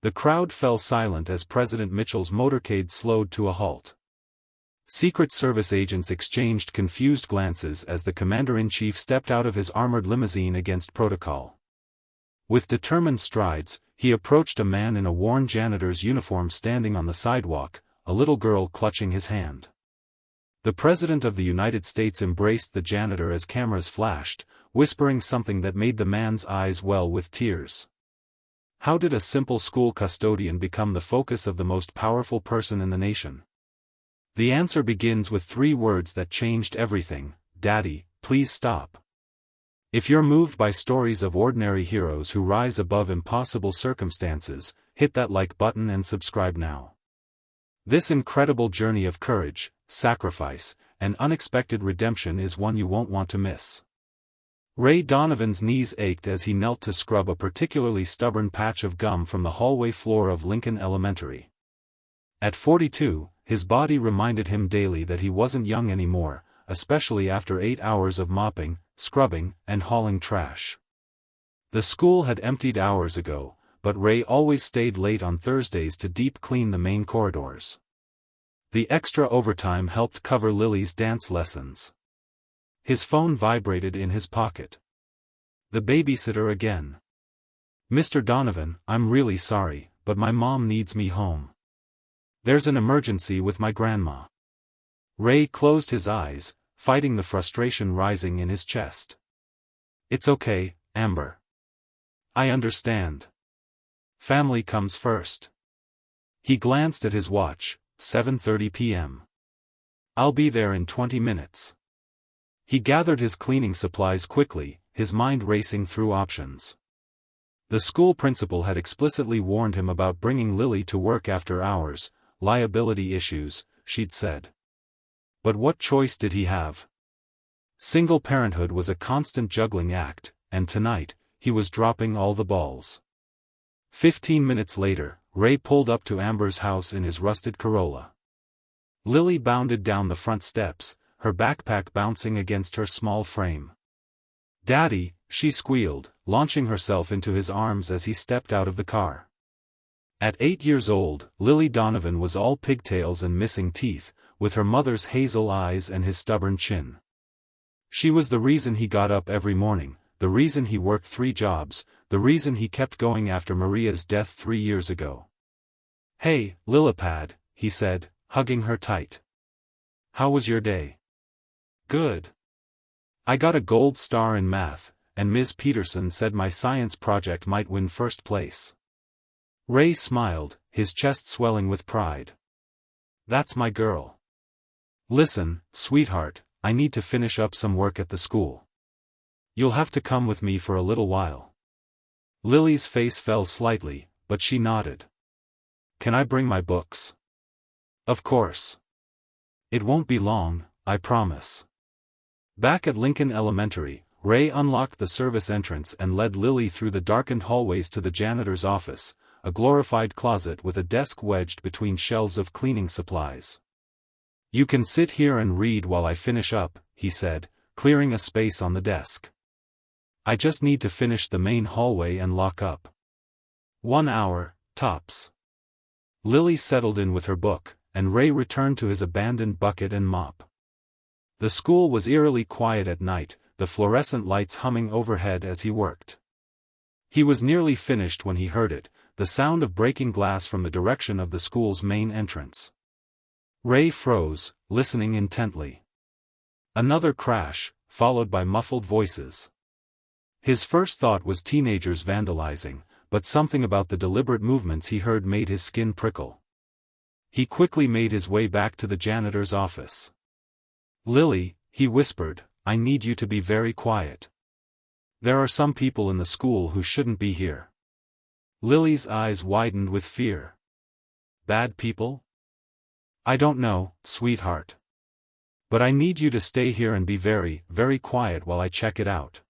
The crowd fell silent as President Mitchell's motorcade slowed to a halt. Secret Service agents exchanged confused glances as the commander-in-chief stepped out of his armored limousine against protocol. With determined strides, he approached a man in a worn janitor's uniform standing on the sidewalk, a little girl clutching his hand. The President of the United States embraced the janitor as cameras flashed, whispering something that made the man's eyes well with tears. How did a simple school custodian become the focus of the most powerful person in the nation? The answer begins with 3 words that changed everything: Daddy, please stop. If you're moved by stories of ordinary heroes who rise above impossible circumstances, hit that like button and subscribe now. This incredible journey of courage, sacrifice, and unexpected redemption is one you won't want to miss. Ray Donovan's knees ached as he knelt to scrub a particularly stubborn patch of gum from the hallway floor of Lincoln Elementary. At 42, his body reminded him daily that he wasn't young anymore, especially after 8 hours of mopping, scrubbing, and hauling trash. The school had emptied hours ago, but Ray always stayed late on Thursdays to deep clean the main corridors. The extra overtime helped cover Lily's dance lessons. His phone vibrated in his pocket. The babysitter again. "Mr. Donovan, I'm really sorry, but my mom needs me home. There's an emergency with my grandma." Ray closed his eyes, fighting the frustration rising in his chest. "It's okay, Amber. I understand. Family comes first." He glanced at his watch, 7:30 p.m. "I'll be there in 20 minutes. He gathered his cleaning supplies quickly, his mind racing through options. The school principal had explicitly warned him about bringing Lily to work after hours, liability issues, she'd said. But what choice did he have? Single parenthood was a constant juggling act, and tonight, he was dropping all the balls. 15 minutes later, Ray pulled up to Amber's house in his rusted Corolla. Lily bounded down the front steps, her backpack bouncing against her small frame. "Daddy," she squealed, launching herself into his arms as he stepped out of the car. At 8 years old, Lily Donovan was all pigtails and missing teeth, with her mother's hazel eyes and his stubborn chin. She was the reason he got up every morning, the reason he worked 3 jobs, the reason he kept going after Maria's death 3 years ago. "Hey, Lillipad," he said, hugging her tight. "How was your day?" "Good. I got a gold star in math, and Ms. Peterson said my science project might win first place." Ray smiled, his chest swelling with pride. "That's my girl. Listen, sweetheart, I need to finish up some work at the school. You'll have to come with me for a little while." Lily's face fell slightly, but she nodded. "Can I bring my books?" "Of course. It won't be long, I promise." Back at Lincoln Elementary, Ray unlocked the service entrance and led Lily through the darkened hallways to the janitor's office, a glorified closet with a desk wedged between shelves of cleaning supplies. "You can sit here and read while I finish up," he said, clearing a space on the desk. "I just need to finish the main hallway and lock up. 1 hour, tops." Lily settled in with her book, and Ray returned to his abandoned bucket and mop. The school was eerily quiet at night, the fluorescent lights humming overhead as he worked. He was nearly finished when he heard it, the sound of breaking glass from the direction of the school's main entrance. Ray froze, listening intently. Another crash, followed by muffled voices. His first thought was teenagers vandalizing, but something about the deliberate movements he heard made his skin prickle. He quickly made his way back to the janitor's office. "Lily," he whispered, "I need you to be very quiet. There are some people in the school who shouldn't be here." Lily's eyes widened with fear. "Bad people?" "I don't know, sweetheart. But I need you to stay here and be very, very quiet while I check it out.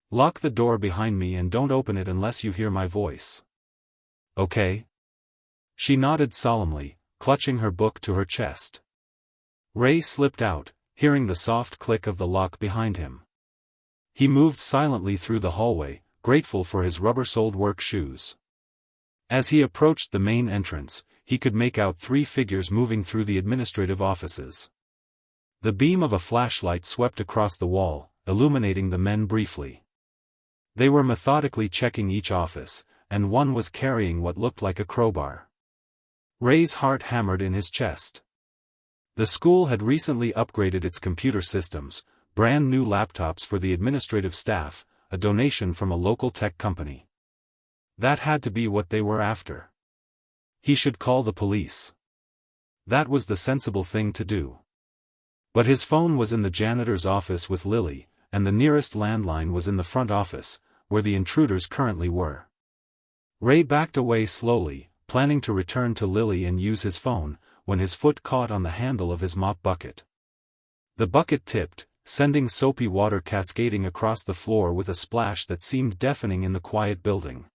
Lock the door behind me and don't open it unless you hear my voice. Okay?" She nodded solemnly, clutching her book to her chest. Ray slipped out, hearing the soft click of the lock behind him. He moved silently through the hallway, grateful for his rubber-soled work shoes. As he approached the main entrance, he could make out 3 figures moving through the administrative offices. The beam of a flashlight swept across the wall, illuminating the men briefly. They were methodically checking each office, and one was carrying what looked like a crowbar. Ray's heart hammered in his chest. The school had recently upgraded its computer systems, brand new laptops for the administrative staff, a donation from a local tech company. That had to be what they were after. He should call the police. That was the sensible thing to do. But his phone was in the janitor's office with Lily, and the nearest landline was in the front office, where the intruders currently were. Ray backed away slowly, planning to return to Lily and use his phone, when his foot caught on the handle of his mop bucket. The bucket tipped, sending soapy water cascading across the floor with a splash that seemed deafening in the quiet building.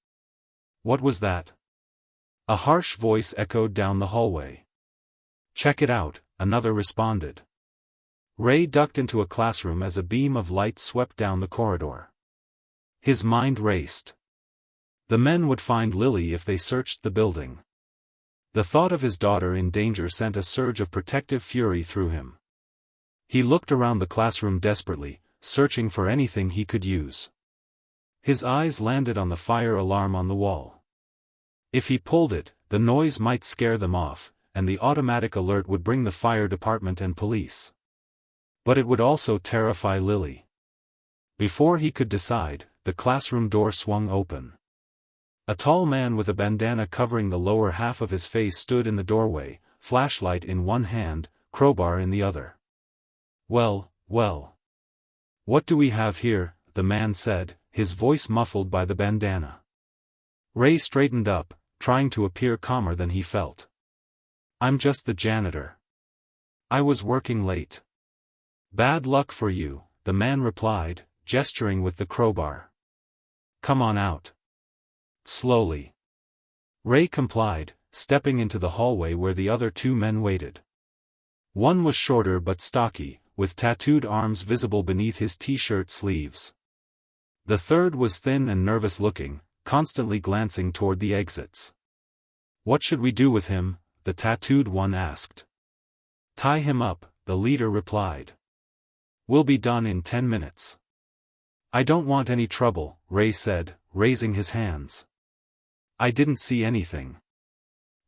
What was that? A harsh voice echoed down the hallway. Check it out, another responded. Ray ducked into a classroom as a beam of light swept down the corridor. His mind raced. The men would find Lily if they searched the building. The thought of his daughter in danger sent a surge of protective fury through him. He looked around the classroom desperately, searching for anything he could use. His eyes landed on the fire alarm on the wall. If he pulled it, the noise might scare them off, and the automatic alert would bring the fire department and police. But it would also terrify Lily. Before he could decide, the classroom door swung open. A tall man with a bandana covering the lower half of his face stood in the doorway, flashlight in one hand, crowbar in the other. Well, well. What do we have here? The man said, his voice muffled by the bandana. Ray straightened up, trying to appear calmer than he felt. I'm just the janitor. I was working late. Bad luck for you, the man replied, gesturing with the crowbar. Come on out. Slowly. Ray complied, stepping into the hallway where the other 2 men waited. One was shorter but stocky, with tattooed arms visible beneath his t-shirt sleeves. The third was thin and nervous-looking, constantly glancing toward the exits. What should we do with him? The tattooed one asked. Tie him up, the leader replied. We'll be done in 10 minutes. I don't want any trouble, Ray said, raising his hands. I didn't see anything.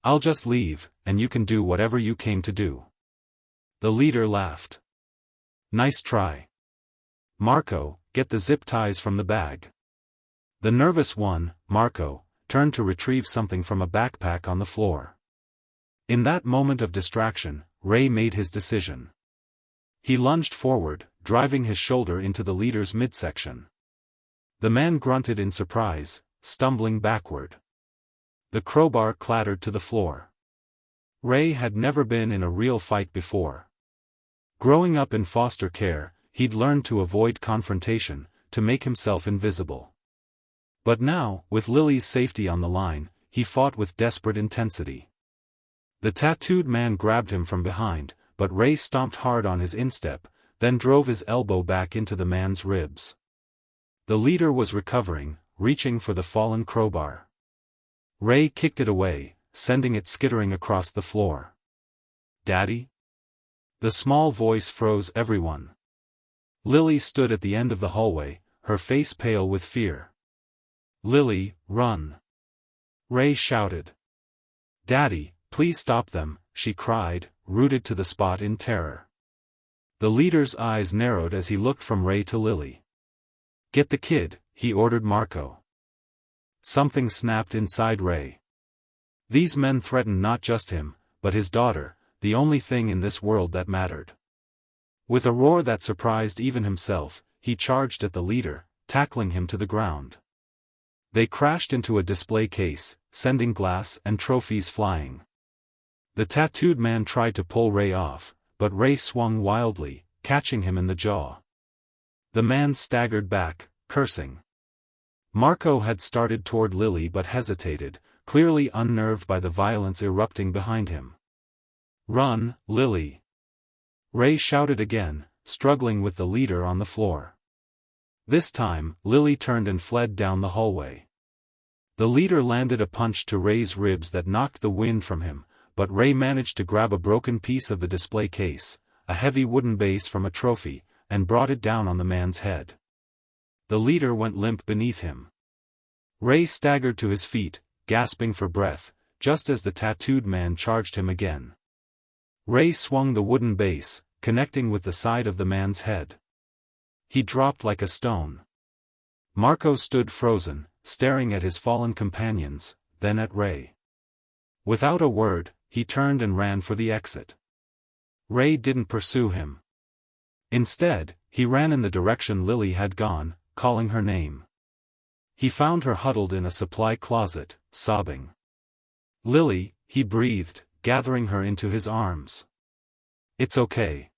I'll just leave, and you can do whatever you came to do. The leader laughed. Nice try. Marco, get the zip ties from the bag. The nervous one, Marco, turned to retrieve something from a backpack on the floor. In that moment of distraction, Ray made his decision. He lunged forward, driving his shoulder into the leader's midsection. The man grunted in surprise, stumbling backward. The crowbar clattered to the floor. Ray had never been in a real fight before. Growing up in foster care, he'd learned to avoid confrontation, to make himself invisible. But now, with Lily's safety on the line, he fought with desperate intensity. The tattooed man grabbed him from behind, but Ray stomped hard on his instep, then drove his elbow back into the man's ribs. The leader was recovering, reaching for the fallen crowbar. Ray kicked it away, sending it skittering across the floor. Daddy? The small voice froze everyone. Lily stood at the end of the hallway, her face pale with fear. Lily, run! Ray shouted. Daddy, please stop them, she cried, rooted to the spot in terror. The leader's eyes narrowed as he looked from Ray to Lily. Get the kid, he ordered Marco. Something snapped inside Ray. These men threatened not just him, but his daughter, the only thing in this world that mattered. With a roar that surprised even himself, he charged at the leader, tackling him to the ground. They crashed into a display case, sending glass and trophies flying. The tattooed man tried to pull Ray off, but Ray swung wildly, catching him in the jaw. The man staggered back, cursing. Marco had started toward Lily but hesitated, clearly unnerved by the violence erupting behind him. Run, Lily! Ray shouted again, struggling with the leader on the floor. This time, Lily turned and fled down the hallway. The leader landed a punch to Ray's ribs that knocked the wind from him, but Ray managed to grab a broken piece of the display case, a heavy wooden base from a trophy, and brought it down on the man's head. The leader went limp beneath him. Ray staggered to his feet, gasping for breath, just as the tattooed man charged him again. Ray swung the wooden base, connecting with the side of the man's head. He dropped like a stone. Marco stood frozen, staring at his fallen companions, then at Ray. Without a word, he turned and ran for the exit. Ray didn't pursue him. Instead, he ran in the direction Lily had gone, calling her name. He found her huddled in a supply closet, sobbing. "Lily," he breathed, gathering her into his arms. "It's okay.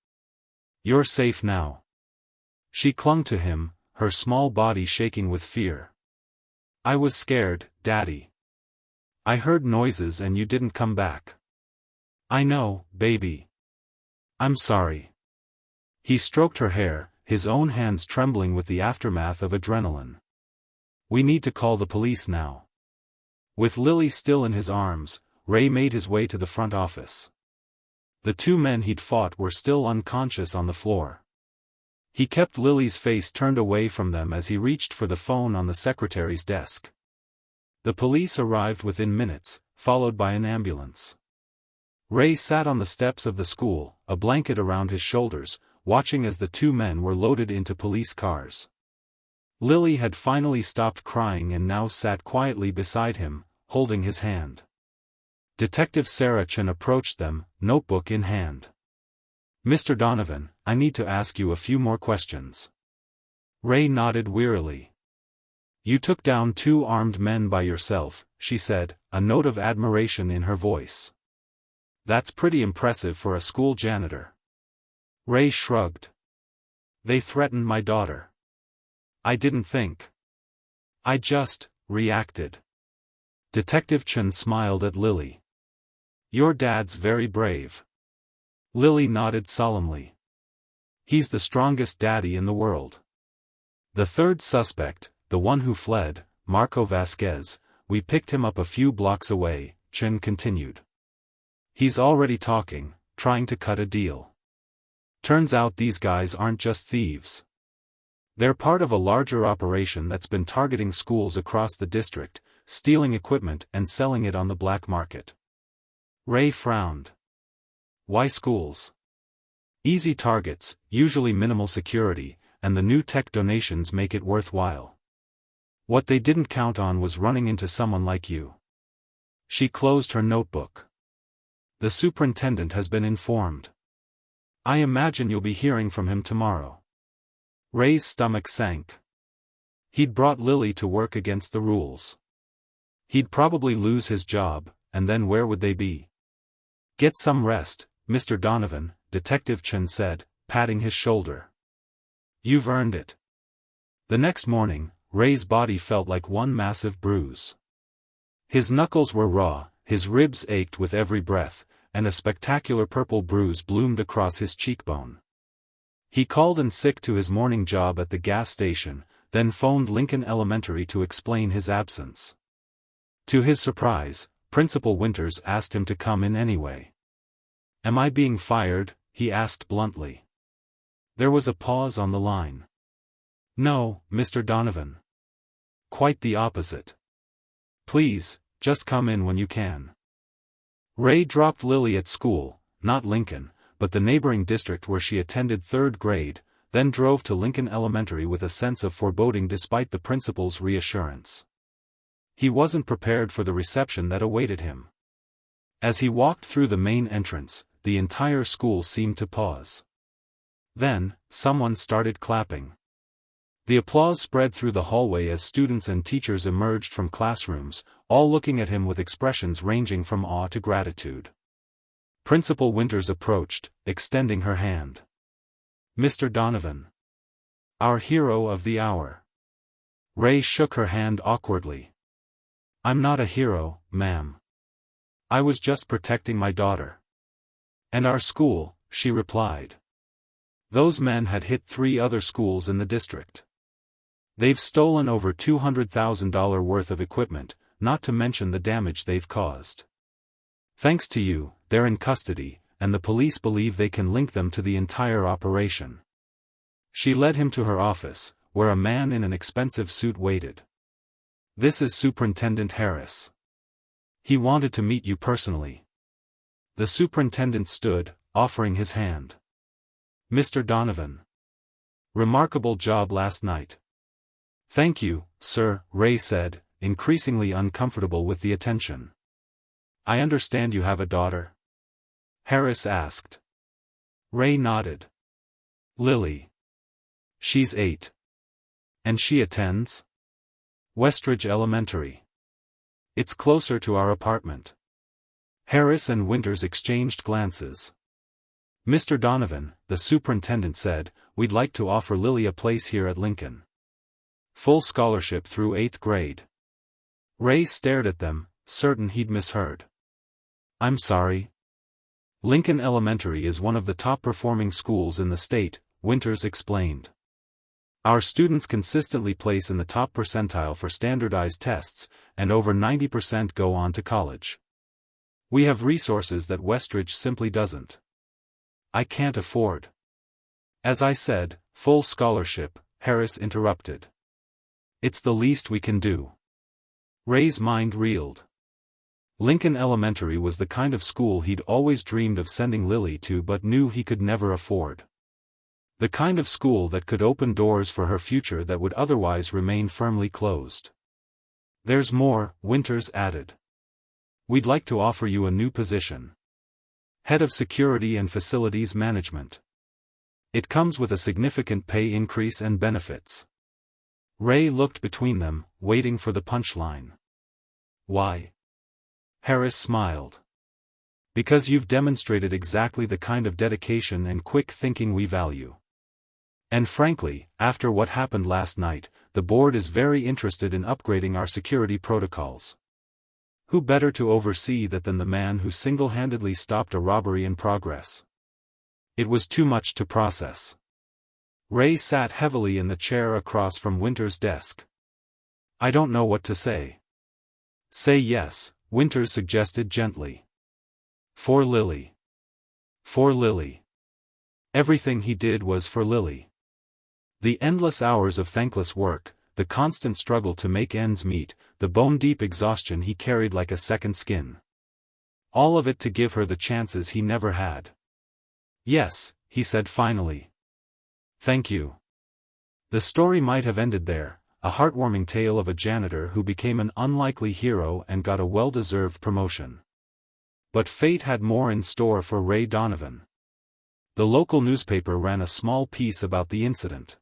You're safe now." She clung to him, her small body shaking with fear. "I was scared, Daddy. I heard noises and you didn't come back." "I know, baby. I'm sorry." He stroked her hair, his own hands trembling with the aftermath of adrenaline. "We need to call the police now." With Lily still in his arms, Ray made his way to the front office. The two men he'd fought were still unconscious on the floor. He kept Lily's face turned away from them as he reached for the phone on the secretary's desk. The police arrived within minutes, followed by an ambulance. Ray sat on the steps of the school, a blanket around his shoulders, watching as the two men were loaded into police cars. Lily had finally stopped crying and now sat quietly beside him, holding his hand. Detective Sarah Chen approached them, notebook in hand. "Mr. Donovan, I need to ask you a few more questions." Ray nodded wearily. "You took down 2 armed men by yourself," she said, a note of admiration in her voice. "That's pretty impressive for a school janitor." Ray shrugged. "They threatened my daughter. I didn't think. I just reacted." Detective Chen smiled at Lily. "Your dad's very brave." Lily nodded solemnly. "He's the strongest daddy in the world." "The third suspect, the one who fled, Marco Vasquez, we picked him up a few blocks away," Chen continued. "He's already talking, trying to cut a deal. Turns out these guys aren't just thieves. They're part of a larger operation that's been targeting schools across the district, stealing equipment and selling it on the black market." Ray frowned. "Why schools?" "Easy targets, usually minimal security, and the new tech donations make it worthwhile. What they didn't count on was running into someone like you." She closed her notebook. "The superintendent has been informed. I imagine you'll be hearing from him tomorrow." Ray's stomach sank. He'd brought Lily to work against the rules. He'd probably lose his job, and then where would they be? "Get some rest, Mr. Donovan," Detective Chen said, patting his shoulder. "You've earned it." The next morning, Ray's body felt like one massive bruise. His knuckles were raw, his ribs ached with every breath, and a spectacular purple bruise bloomed across his cheekbone. He called in sick to his morning job at the gas station, then phoned Lincoln Elementary to explain his absence. To his surprise, Principal Winters asked him to come in anyway. "Am I being fired?" he asked bluntly. There was a pause on the line. "No, Mr. Donovan. Quite the opposite. Please, just come in when you can." Ray dropped Lily at school, not Lincoln, but the neighboring district where she attended 3rd grade, then drove to Lincoln Elementary with a sense of foreboding despite the principal's reassurance. He wasn't prepared for the reception that awaited him. As he walked through the main entrance, the entire school seemed to pause. Then, someone started clapping. The applause spread through the hallway as students and teachers emerged from classrooms, all looking at him with expressions ranging from awe to gratitude. Principal Winters approached, extending her hand. "Mr. Donovan. Our hero of the hour." Ray shook her hand awkwardly. "I'm not a hero, ma'am. I was just protecting my daughter." "And our school," she replied. "Those men had hit 3 other schools in the district. They've stolen over $200,000 worth of equipment, not to mention the damage they've caused. Thanks to you, they're in custody, and the police believe they can link them to the entire operation. She led him to her office, where a man in an expensive suit waited. This is Superintendent Harris. He wanted to meet you personally. The superintendent stood, offering his hand. Mr. Donovan. Remarkable job last night. Thank you, sir, Ray said, increasingly uncomfortable with the attention. I understand you have a daughter? Harris asked. Ray nodded. Lily. She's 8. And she attends? Westridge Elementary. It's closer to our apartment. Harris and Winters exchanged glances. Mr. Donovan, the superintendent said, we'd like to offer Lily a place here at Lincoln. Full scholarship through 8th grade. Ray stared at them, certain he'd misheard. I'm sorry. Lincoln Elementary is one of the top-performing schools in the state, Winters explained. Our students consistently place in the top percentile for standardized tests, and over 90% go on to college. We have resources that Westridge simply doesn't. I can't afford. As I said, full scholarship, Harris interrupted. It's the least we can do. Ray's mind reeled. Lincoln Elementary was the kind of school he'd always dreamed of sending Lily to but knew he could never afford. The kind of school that could open doors for her future that would otherwise remain firmly closed. There's more, Winters added. We'd like to offer you a new position. Head of Security and Facilities Management. It comes with a significant pay increase and benefits. Ray looked between them, waiting for the punchline. Why? Harris smiled. Because you've demonstrated exactly the kind of dedication and quick thinking we value. And frankly, after what happened last night, the board is very interested in upgrading our security protocols. Who better to oversee that than the man who single-handedly stopped a robbery in progress? It was too much to process. Ray sat heavily in the chair across from Winters' desk. I don't know what to say. Say yes, Winters suggested gently. For Lily. For Lily. Everything he did was for Lily. The endless hours of thankless work, the constant struggle to make ends meet, the bone-deep exhaustion he carried like a second skin. All of it to give her the chances he never had. Yes, he said finally. Thank you. The story might have ended there, a heartwarming tale of a janitor who became an unlikely hero and got a well-deserved promotion. But fate had more in store for Ray Donovan. The local newspaper ran a small piece about the incident.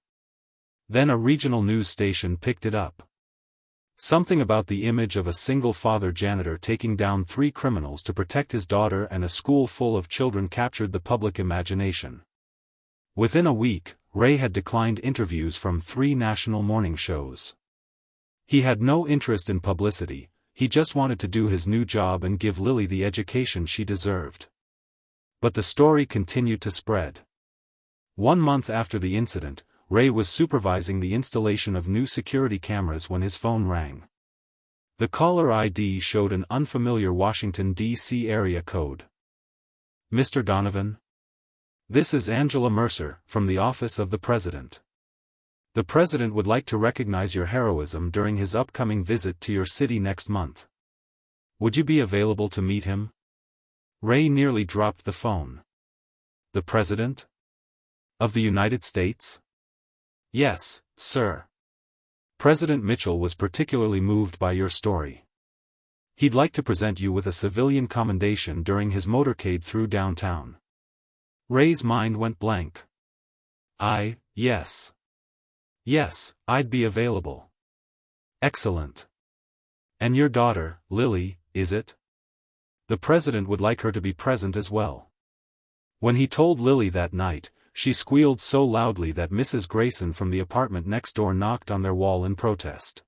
Then a regional news station picked it up. Something about the image of a single-father janitor taking down 3 criminals to protect his daughter and a school full of children captured the public imagination. Within a week, Ray had declined interviews from 3 national morning shows. He had no interest in publicity, he just wanted to do his new job and give Lily the education she deserved. But the story continued to spread. 1 month after the incident, Ray was supervising the installation of new security cameras when his phone rang. The caller ID showed an unfamiliar Washington, D.C. area code. Mr. Donovan? This is Angela Mercer, from the Office of the President. The President would like to recognize your heroism during his upcoming visit to your city next month. Would you be available to meet him? Ray nearly dropped the phone. The President? Of the United States? Yes, sir. President Mitchell was particularly moved by your story. He'd like to present you with a civilian commendation during his motorcade through downtown. Ray's mind went blank. Yes. Yes, I'd be available. Excellent. And your daughter, Lily, is it? The President would like her to be present as well. When he told Lily that night, she squealed so loudly that Mrs. Grayson from the apartment next door knocked on their wall in protest.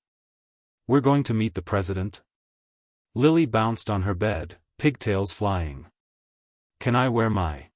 We're going to meet the President? Lily bounced on her bed, pigtails flying. Can I wear my